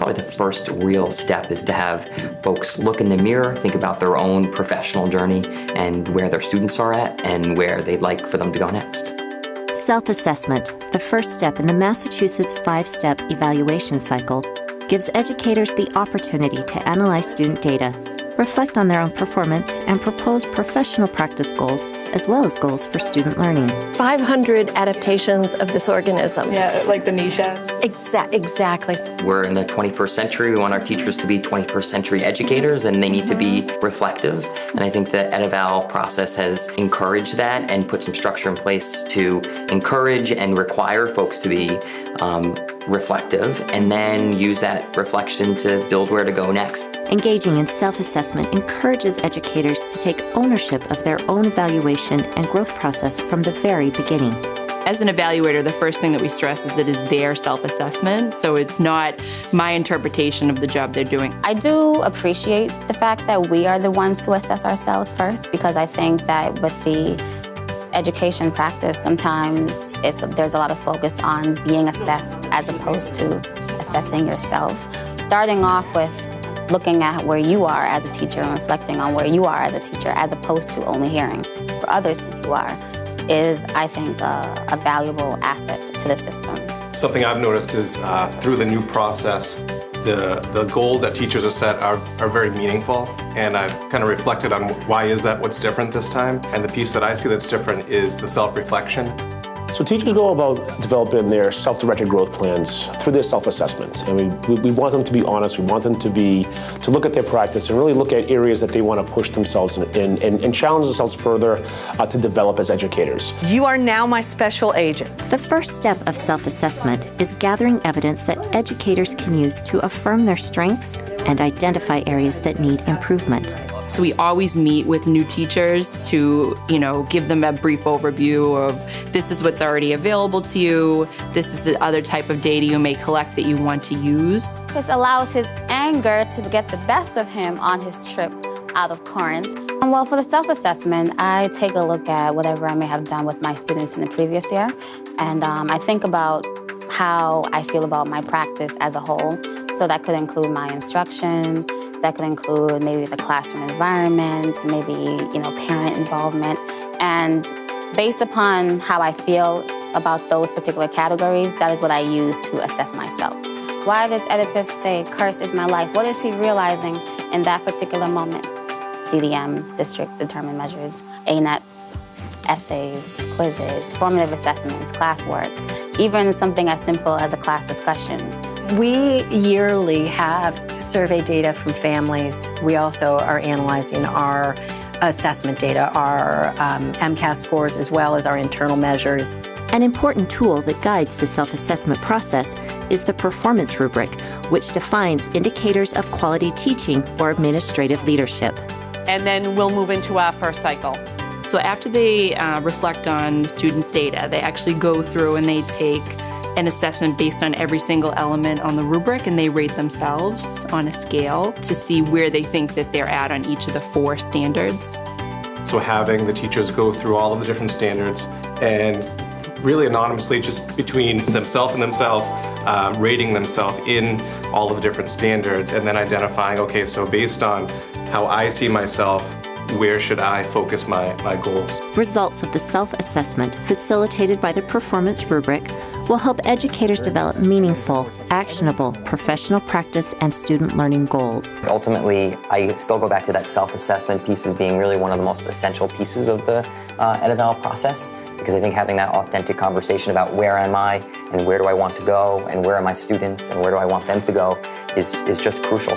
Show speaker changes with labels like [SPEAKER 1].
[SPEAKER 1] probably the first real step is to have folks look in the mirror, think about their own professional journey and where their students are at and where they'd like for them to go next.
[SPEAKER 2] Self-assessment, the first step in the Massachusetts 5-step evaluation cycle, gives educators the opportunity to analyze student data, reflect on their own performance, and propose professional practice goals as well as goals for student learning.
[SPEAKER 3] 500 adaptations of this organism.
[SPEAKER 4] Yeah, like the niches.
[SPEAKER 3] Exactly.
[SPEAKER 1] We're in the 21st century. We want our teachers to be 21st century educators, and they need to be reflective. And I think the EdEval process has encouraged that and put some structure in place to encourage and require folks to be reflective, and then use that reflection to build where to go next.
[SPEAKER 2] Engaging in self-assessment encourages educators to take ownership of their own evaluation and growth process from the very beginning.
[SPEAKER 5] As an evaluator, the first thing that we stress is it is their self-assessment, so it's not my interpretation of the job they're doing.
[SPEAKER 6] I do appreciate the fact that we are the ones who assess ourselves first, because I think that with the education practice, sometimes there's a lot of focus on being assessed as opposed to assessing yourself. Starting off with looking at where you are as a teacher and reflecting on where you are as a teacher as opposed to only hearing where others think you are is, I think, a valuable asset to the system.
[SPEAKER 7] Something I've noticed is through the new process, the goals that teachers are set are very meaningful, and I've kind of reflected on why is that, what's different this time, and the piece that I see that's different is the self-reflection.
[SPEAKER 8] So teachers go about developing their self-directed growth plans through their self-assessments. And we want them to be honest, we want them to look at their practice and really look at areas that they want to push themselves in and challenge themselves further to develop as educators.
[SPEAKER 4] You are now my special agents.
[SPEAKER 2] The first step of self-assessment is gathering evidence that educators can use to affirm their strengths and identify areas that need improvement.
[SPEAKER 5] So we always meet with new teachers to, give them a brief overview of this is what's already available to you, this is the other type of data you may collect that you want to use.
[SPEAKER 6] This allows his anger to get the best of him on his trip out of Corinth. And well, for the self-assessment, I take a look at whatever I may have done with my students in the previous year, and I think about how I feel about my practice as a whole. So that could include my instruction, that could include maybe the classroom environment, maybe, parent involvement. And based upon how I feel about those particular categories, that is what I use to assess myself. Why does Oedipus say, "Cursed is my life"? What is he realizing in that particular moment? DDMs, district determined measures, ANETs, essays, quizzes, formative assessments, classwork, even something as simple as a class discussion.
[SPEAKER 9] We yearly have survey data from families. We also are analyzing our assessment data, our MCAS scores, as well as our internal measures.
[SPEAKER 2] An important tool that guides the self-assessment process is the performance rubric, which defines indicators of quality teaching or administrative leadership.
[SPEAKER 10] And then we'll move into our first cycle.
[SPEAKER 5] So after they reflect on the students' data, they actually go through and they take an assessment based on every single element on the rubric, and they rate themselves on a scale to see where they think that they're at on each of the 4 standards.
[SPEAKER 7] So having the teachers go through all of the different standards and really anonymously, just between themselves and themselves, rating themselves in all of the different standards, and then identifying, okay, so based on how I see myself, where should I focus my goals?
[SPEAKER 2] Results of the self-assessment facilitated by the performance rubric will help educators develop meaningful, actionable professional practice and student learning goals.
[SPEAKER 1] Ultimately, I still go back to that self-assessment piece as being really one of the most essential pieces of the EdEval process, because I think having that authentic conversation about where am I and where do I want to go and where are my students and where do I want them to go is just crucial.